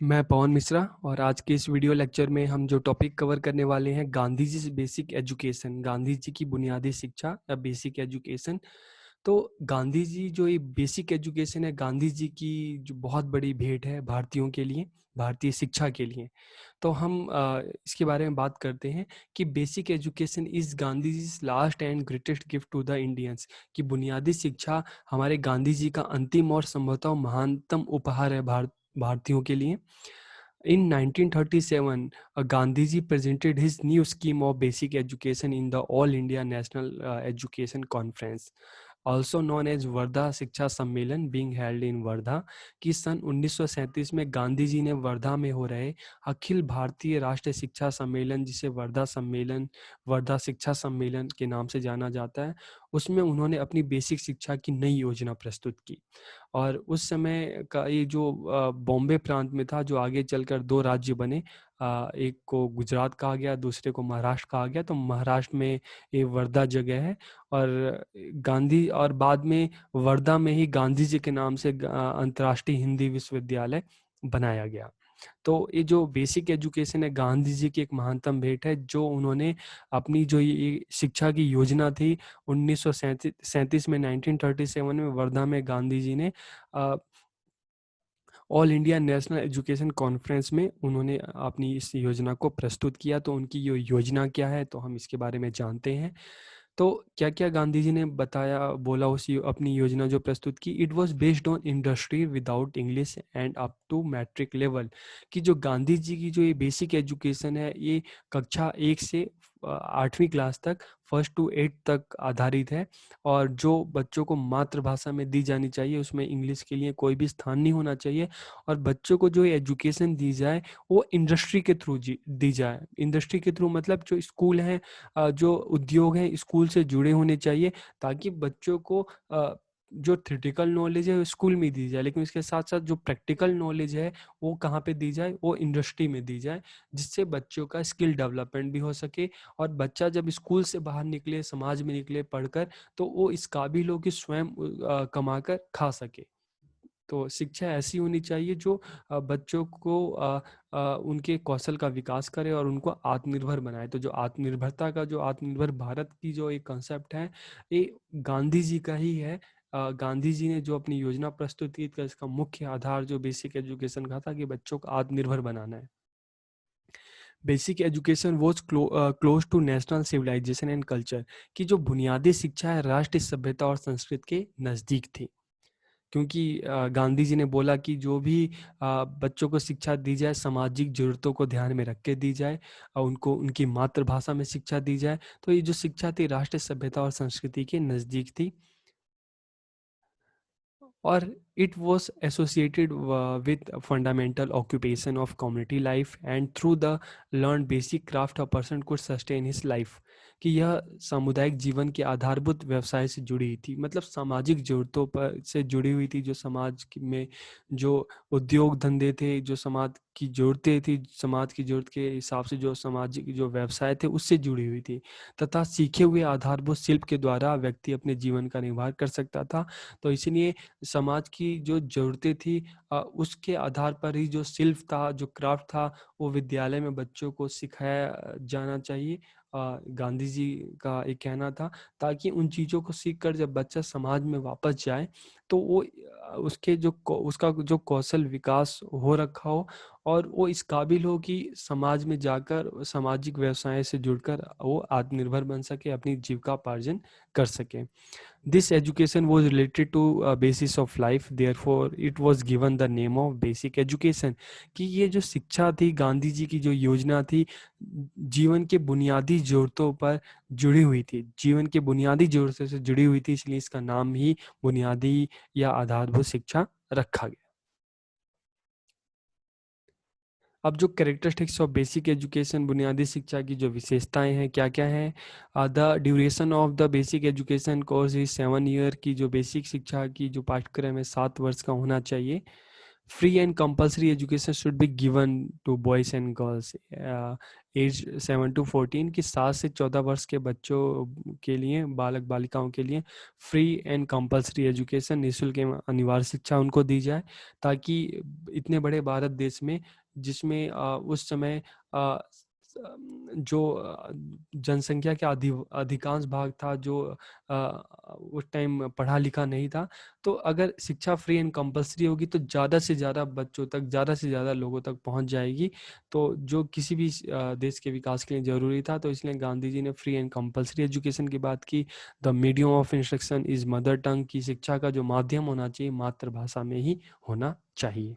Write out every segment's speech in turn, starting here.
मैं पवन मिश्रा और आज के इस वीडियो लेक्चर में हम जो टॉपिक कवर करने वाले हैं गांधी जी बेसिक एजुकेशन, गांधी जी की बुनियादी शिक्षा या बेसिक एजुकेशन। तो गांधी जी जो ये बेसिक एजुकेशन है, गांधी जी की जो बहुत बड़ी भेंट है भारतीयों के लिए, भारतीय शिक्षा के लिए। तो हम इसके बारे में बात करते हैं कि basic education is Gandhi ji last and greatest gift to the Indians, कि बुनियादी शिक्षा हमारे गांधी जी का अंतिम और संभवतः महानतम उपहार है भारतीयों के लिए। In 1937, Gandhiji presented his new scheme of basic education in the All India National Education Conference, also known as Wardha शिक्षा सम्मेलन, being held in वर्धा। कि सन 1937 में गांधी जी ने वर्धा में हो रहे अखिल भारतीय राष्ट्रीय शिक्षा सम्मेलन, जिसे वर्धा सम्मेलन, वर्धा शिक्षा सम्मेलन के नाम से जाना जाता है, उसमें उन्होंने अपनी बेसिक शिक्षा की नई योजना प्रस्तुत की। और उस समय का ये जो बॉम्बे प्रांत में था, जो आगे चलकर दो राज्य बने, एक को गुजरात कहा गया, दूसरे को महाराष्ट्र कहा गया। तो महाराष्ट्र में ये वर्धा जगह है, और गांधी और बाद में वर्धा में ही गांधी जी के नाम से अंतर्राष्ट्रीय हिंदी विश्वविद्यालय बनाया गया। तो ये जो बेसिक एजुकेशन है, गांधी जी की एक महानतम भेंट है, जो उन्होंने अपनी जो ये शिक्षा की योजना थी 1937 में, 1937 में वर्धा में गांधी जी ने all India national education conference में उन्होंने अपनी इस योजना को प्रस्तुत किया। तो उनकी ये योजना क्या है, तो हम इसके बारे में जानते हैं। तो क्या क्या गांधी जी ने बताया, बोला उस अपनी योजना जो प्रस्तुत की। It was based on industry without English and up to matric level. कि जो गांधी जी की जो ये बेसिक एजुकेशन है, ये कक्षा 1 से 8वीं क्लास तक, फर्स्ट टू 8 तक आधारित है। और जो बच्चों को मातृभाषा में दी जानी चाहिए, उसमें इंग्लिश के लिए कोई भी स्थान नहीं होना चाहिए। और बच्चों को जो एजुकेशन दी जाए वो इंडस्ट्री के थ्रू दी जाए। इंडस्ट्री के थ्रू मतलब जो स्कूल हैं, जो उद्योग हैं, स्कूल से जुड़े होने चाहिए, ताकि बच्चों को जो थ्योरेटिकल नॉलेज है वो स्कूल में दी जाए, लेकिन उसके साथ साथ जो प्रैक्टिकल नॉलेज है वो कहाँ पे दी जाए, वो इंडस्ट्री में दी जाए, जिससे बच्चों का स्किल डेवलपमेंट भी हो सके। और बच्चा जब स्कूल से बाहर निकले, समाज में निकले पढ़कर, तो वो इस काबिल हो कि स्वयं कमाकर खा सके। तो शिक्षा ऐसी होनी चाहिए जो बच्चों को उनके कौशल का विकास करे और उनको आत्मनिर्भर बनाए। तो जो आत्मनिर्भरता का, जो आत्मनिर्भर भारत की जो एक कंसेप्ट है, ये गांधी जी का ही है। गांधी जी ने जो अपनी योजना प्रस्तुत की थी, इसका मुख्य आधार जो बेसिक एजुकेशन का था, कि बच्चों को आत्मनिर्भर बनाना है। Basic education was close to national civilisation and culture. की जो बुनियादी शिक्षा है, राष्ट्रीय सभ्यता और संस्कृति के नज़दीक थी। क्योंकि गांधी जी ने बोला कि जो भी बच्चों को शिक्षा दी जाए, सामाजिक ज़रूरतों को ध्यान में रख के दी जाए, और उनको उनकी मातृभाषा में शिक्षा दी जाए। तो ये जो शिक्षा थी, राष्ट्रीय सभ्यता और संस्कृति के नज़दीक थी। और it was associated with fundamental occupation of community life, and through the learned basic craft a person could sustain his life। कि यह सामुदायिक जीवन के आधारभूत व्यवसाय से जुड़ी हुई थी, मतलब सामाजिक जरूरतों पर से जुड़ी हुई थी। जो में जो उद्योग धंधे थे, जो समाज की जरूरतें थी, समाज की जरूरत के हिसाब से जो सामाजिक जो व्यवसाय थे, उससे जुड़ी हुई थी। तथा सीखे हुए आधारभूत शिल्प के द्वारा व्यक्ति अपने जीवन का निर्वाह कर सकता था। तो इसलिए समाज की जो ज़रूरतें थी, उसके आधार पर ही जो शिल्प था, जो क्राफ्ट था, वो विद्यालय में बच्चों को सिखाया जाना चाहिए। गांधी जी का एक कहना था, ताकि उन चीज़ों को सीख कर जब बच्चा समाज में वापस जाए, तो वो उसके जो उसका जो कौशल विकास हो रखा हो, और वो इस काबिल हो कि समाज में जाकर सामाजिक व्यवसाय से जुड़कर वो आत्मनिर्भर बन सके, अपनी जीविकापार्जन कर सके। This education was related to a basis of life, therefore it was given the name of basic education। कि ये जो शिक्षा थी, गांधी जी की जो योजना थी, जीवन के बुनियादी ज़रूरतों पर जुड़ी हुई थी, जीवन के बुनियादी ज़रूरतों से जुड़ी हुई थी, इसलिए इसका नाम ही बुनियादी या आधारभूत शिक्षा रखा गया। अब जो कैरेक्टरिस्टिक्स ऑफ बेसिक एजुकेशन, बुनियादी शिक्षा की जो विशेषताएं हैं, क्या क्या हैं। The duration of the basic education course is 7 year. की जो बेसिक शिक्षा की जो पाठ्यक्रम है 7 वर्ष का होना चाहिए। Free and compulsory education should be given to boys and girls age 7 to 14 की 7 से 14 वर्ष के बच्चों के लिए, बालक बालिकाओं के लिए फ्री एंड कंपलसरी एजुकेशन, निःशुल्क एवं अनिवार्य शिक्षा उनको दी जाए, ताकि इतने बड़े भारत देश में, जिसमें उस समय जो जनसंख्या का अधिकांश भाग था जो उस टाइम पढ़ा लिखा नहीं था, तो अगर शिक्षा फ्री एंड कंपलसरी होगी तो ज़्यादा से ज़्यादा बच्चों तक, ज़्यादा से ज़्यादा लोगों तक पहुंच जाएगी, तो जो किसी भी देश के विकास के लिए ज़रूरी था। तो इसलिए गांधी जी ने फ्री एंड कंपलसरी एजुकेशन की बात की। The medium of instruction is mother tongue, की शिक्षा का जो माध्यम होना चाहिए मातृभाषा में ही होना चाहिए।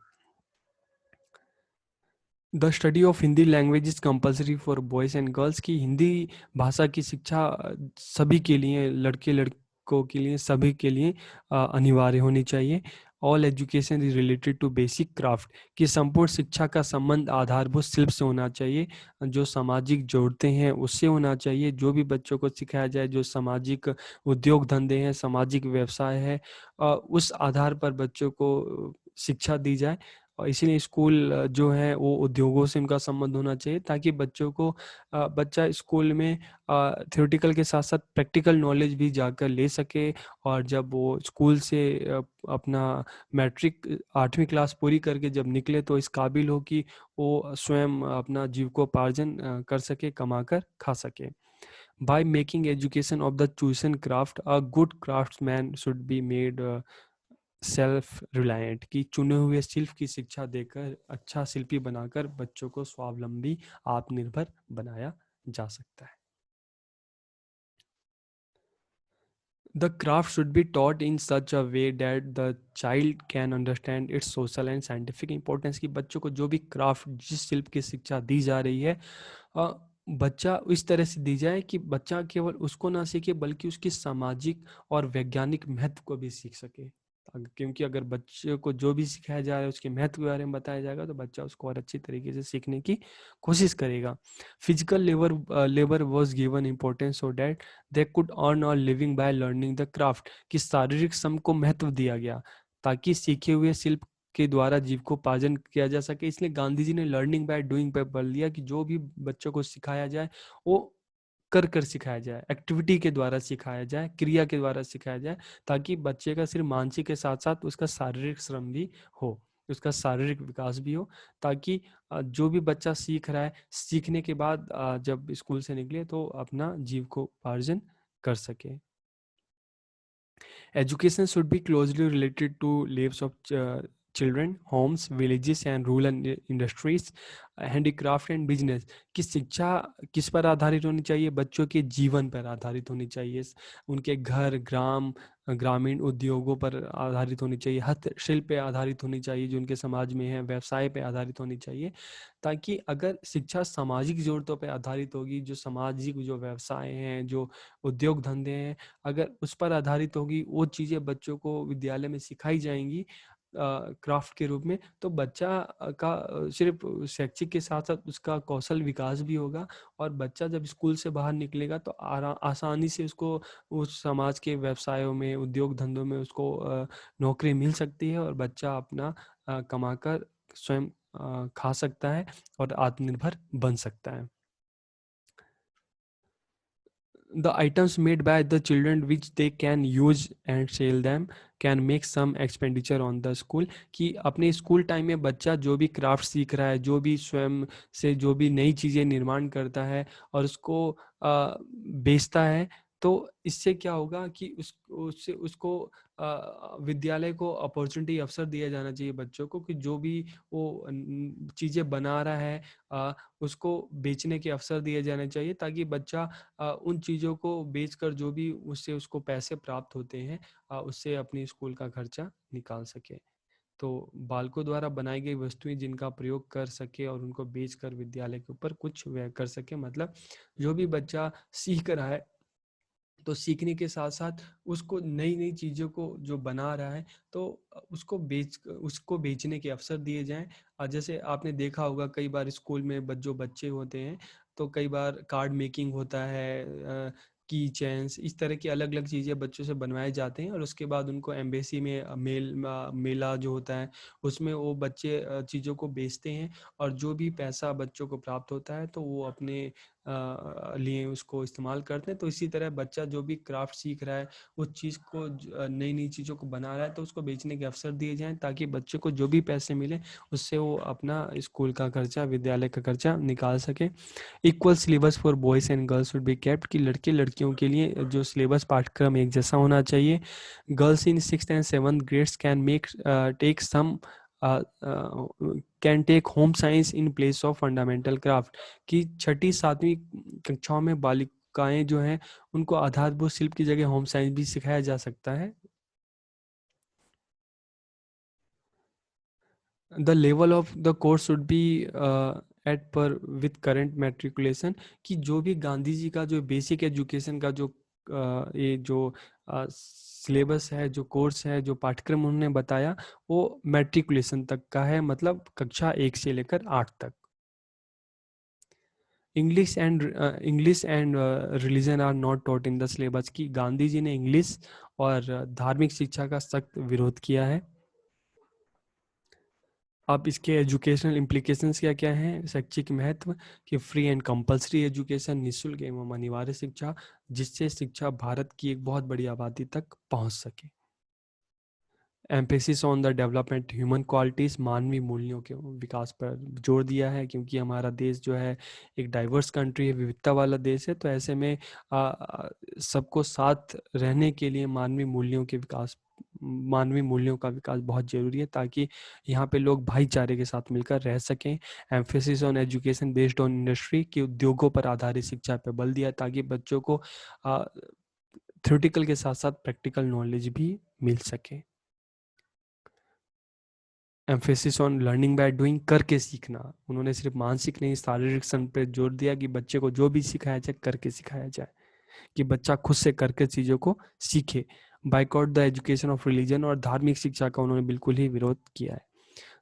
The study of Hindi language is compulsory for boys and girls, की हिंदी भाषा की शिक्षा सभी के लिए, लड़के लड़कों के लिए, सभी के लिए अनिवार्य होनी चाहिए। All education is related to basic craft, की संपूर्ण शिक्षा का संबंध आधारभूत शिल्प से होना चाहिए, जो सामाजिक जरूरतें हैं उससे होना चाहिए। जो भी बच्चों को सिखाया जाए, जो सामाजिक उद्योग धंधे हैं, सामाजिक व्यवसाय है, उस आधार पर बच्चों को शिक्षा दी जाए। और इसीलिए स्कूल जो है वो उद्योगों से उनका संबंध होना चाहिए, ताकि बच्चों को बच्चा स्कूल में थ्योरेटिकल के साथ साथ प्रैक्टिकल नॉलेज भी जाकर ले सके। और जब वो स्कूल से अपना मैट्रिक 8वीं क्लास पूरी करके जब निकले, तो इस काबिल हो कि वो स्वयं अपना जीविकोपार्जन कर सके, कमा कर खा सके। By making education of the chosen craft, a good craftsman should be made self reliant, की चुने हुए शिल्प की शिक्षा देकर अच्छा शिल्पी बनाकर बच्चों को स्वावलंबी, आत्मनिर्भर बनाया जा सकता है। The craft should be taught in such a way that the child can understand its social and scientific importance, की बच्चों को जो भी क्राफ्ट, जिस शिल्प की शिक्षा दी जा रही है, अ, बच्चा इस तरह से दी जाए कि बच्चा केवल उसको ना सीखे बल्कि उसकी सामाजिक और वैज्ञानिक महत्व को भी सीख सके। क्योंकि अगर बच्चे को जो भी सिखाया जा रहा है उसके महत्व के बारे में बताया जाएगा, तो बच्चा उसको और अच्छी तरीके से सीखने की कोशिश करेगा। Physical labour was given importance so that they could earn और living by learning the craft, कि शारीरिक श्रम को महत्व दिया गया ताकि सीखे हुए शिल्प के द्वारा जीविकोपार्जन किया जा सके। इसलिए गांधी जी ने लर्निंग बाय डूइंग पे बल दिया कि जो भी बच्चों को सिखाया जाए वो कर सिखाया जाए, एक्टिविटी के द्वारा सिखाया जाए, क्रिया के द्वारा सिखाया जाए, ताकि बच्चे का सिर्फ मानसिक के साथ साथ उसका शारीरिक श्रम भी हो, उसका शारीरिक विकास भी हो, ताकि जो भी बच्चा सीख रहा है, सीखने के बाद जब स्कूल से निकले तो अपना जीविकोपार्जन कर सके। Education should be closely related to lives of children, homes, villages and rural industries, handicraft and business, की शिक्षा किस पर आधारित होनी चाहिए? बच्चों के जीवन पर आधारित होनी चाहिए, उनके घर, ग्रामीण उद्योगों पर आधारित होनी चाहिए, हस्तशिल्प पे आधारित होनी चाहिए जो उनके समाज में है, व्यवसाय पे आधारित होनी चाहिए। ताकि अगर शिक्षा सामाजिक ज़रूरतों पे आधारित होगी, जो सामाजिक जो व्यवसाय हैं, जो उद्योग धंधे हैं, अगर उस पर आधारित होगी, वो चीज़ें बच्चों को विद्यालय में सिखाई जाएंगी क्राफ्ट के रूप में, तो बच्चा का सिर्फ शैक्षिक के साथ साथ उसका कौशल विकास भी होगा। और बच्चा जब स्कूल से बाहर निकलेगा तो आसानी से उसको उस समाज के व्यवसायों में, उद्योग धंधों में उसको नौकरी मिल सकती है, और बच्चा अपना कमाकर स्वयं खा सकता है और आत्मनिर्भर बन सकता है। The items made by the children which they can use and sell them can make some expenditure on the school, कि अपने स्कूल टाइम में बच्चा जो भी क्राफ्ट सीख रहा है, जो भी स्वयं से जो भी नई चीज़ें निर्माण करता है और उसको बेचता है, तो इससे क्या होगा कि उससे उसको विद्यालय को अपॉर्चुनिटी, अवसर दिया जाना चाहिए बच्चों को, कि जो भी वो चीज़ें बना रहा है उसको बेचने के अवसर दिए जाने चाहिए, ताकि बच्चा उन चीज़ों को बेचकर जो भी उससे उसको पैसे प्राप्त होते हैं उससे अपनी स्कूल का खर्चा निकाल सके। तो बालकों द्वारा बनाई गई वस्तुएं जिनका प्रयोग कर सके और उनको बेचकर विद्यालय के ऊपर कुछ व्यय कर सके, मतलब जो भी बच्चा सीख रहा है तो सीखने के साथ साथ उसको नई नई चीज़ों को जो बना रहा है, तो उसको बेचने के अवसर दिए जाएं। जैसे आपने देखा होगा कई बार स्कूल में जो बच्चे होते हैं, तो कई बार कार्ड मेकिंग होता है, की चेन्स, इस तरह की अलग-अलग चीज़ें बच्चों से बनवाए जाते हैं और उसके बाद उनको एम्बेसी में मेला जो होता है, उसमें वो बच्चे चीज़ों को बेचते हैं और जो भी पैसा बच्चों को प्राप्त होता है, तो वो अपने लिए उसको इस्तेमाल करते हैं। तो इसी तरह बच्चा जो भी क्राफ्ट सीख रहा है, उस चीज़ को नई-नई चीज़ों को बना रहा है, तो उसको बेचने के अवसर दिए जाएँ ताकि बच्चे को जो भी पैसे मिलें, उससे वो अपना स्कूल का खर्चा, विद्यालय का खर्चा निकाल सके। Equal syllabus for boys and girls should be kept, कि लड़के लड़कियों के लिए जो सिलेबस पाठ्यक्रम एक जैसा होना चाहिए। Girls in 6th and 7th grades can take home science in place of fundamental craft, कि छठी सातवीं कक्षाओं में बालिकाएं जो हैं उनको आधारभूत शिल्प की जगह होम साइंस भी सिखाया जा सकता है। The level of the course should be at par with current matriculation, कि जो भी गांधी जी का जो बेसिक एजुकेशन का जो ये जो सिलेबस है, जो कोर्स है, जो पाठ्यक्रम उन्होंने बताया, वो मेट्रिकुलेशन तक का है, मतलब कक्षा 1 से लेकर 8 तक। English and religion are not taught in the syllabus, की गांधी जी ने इंग्लिश और धार्मिक शिक्षा का सख्त विरोध किया है। अब इसके एजुकेशनल इम्प्लीकेशंस क्या क्या हैं, शैक्षिक महत्व, कि फ्री एंड कंपलसरी एजुकेशन, निःशुल्क एवं अनिवार्य शिक्षा, जिससे शिक्षा भारत की एक बहुत बड़ी आबादी तक पहुंच सके। Emphasis on the development human qualities, मानवीय मूल्यों के विकास पर जोर दिया है, क्योंकि हमारा देश जो है एक डाइवर्स कंट्री है, विविधता वाला देश है, तो ऐसे में सबको साथ रहने के लिए मानवीय मूल्यों का विकास बहुत ज़रूरी है, ताकि यहाँ पे लोग भाईचारे के साथ मिलकर रह सकें। Emphasis on education based on industry, की उद्योगों पर आधारित शिक्षा पर बल दिया, ताकि बच्चों को थ्योरेटिकल के साथ साथ प्रैक्टिकल नॉलेज भी मिल सके। Emphasis on learning by doing, करके सीखना, उन्होंने सिर्फ मानसिक नहीं शारीरिक श्रम पर जोर दिया, कि बच्चे को जो भी सिखाया जाए करके सिखाया जाए, कि बच्चा खुद से करके चीज़ों को सीखे। Boycott the education of religion, और धार्मिक शिक्षा का उन्होंने बिल्कुल ही विरोध किया है।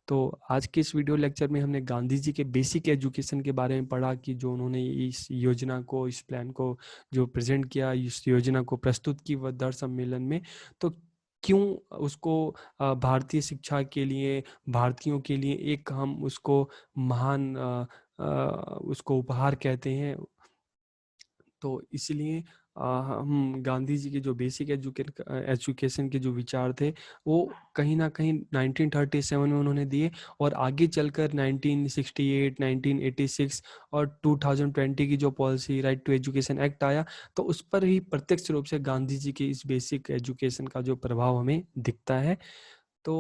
तो आज के इस वीडियो लेक्चर में हमने गांधी जी के बेसिक एजुकेशन के बारे में पढ़ा, कि जो उन्होंने इस योजना को, इस प्लान को जो प्रेजेंट किया, इस योजना को प्रस्तुत की वर्धार सम्मेलन में, तो क्यों उसको भारतीय शिक्षा के लिए, भारतीयों के लिए एक हम उसको महान उसको उपहार कहते हैं। तो इसलिए हम गांधी जी के जो बेसिक एजुकेशन के जो विचार थे, वो कहीं ना कहीं 1937 में उन्होंने दिए, और आगे चलकर 1968, 1986 और 2020 की जो policy right to education act आया, तो उस पर ही प्रत्यक्ष रूप से गांधी जी के इस बेसिक एजुकेशन का जो प्रभाव हमें दिखता है। तो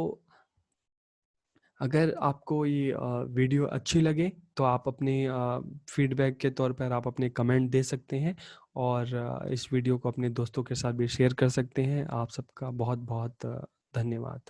अगर आपको ये वीडियो अच्छी लगे, तो आप अपने फीडबैक के तौर पर आप अपने कमेंट दे सकते हैं, और इस वीडियो को अपने दोस्तों के साथ भी शेयर कर सकते हैं। आप सबका बहुत बहुत धन्यवाद।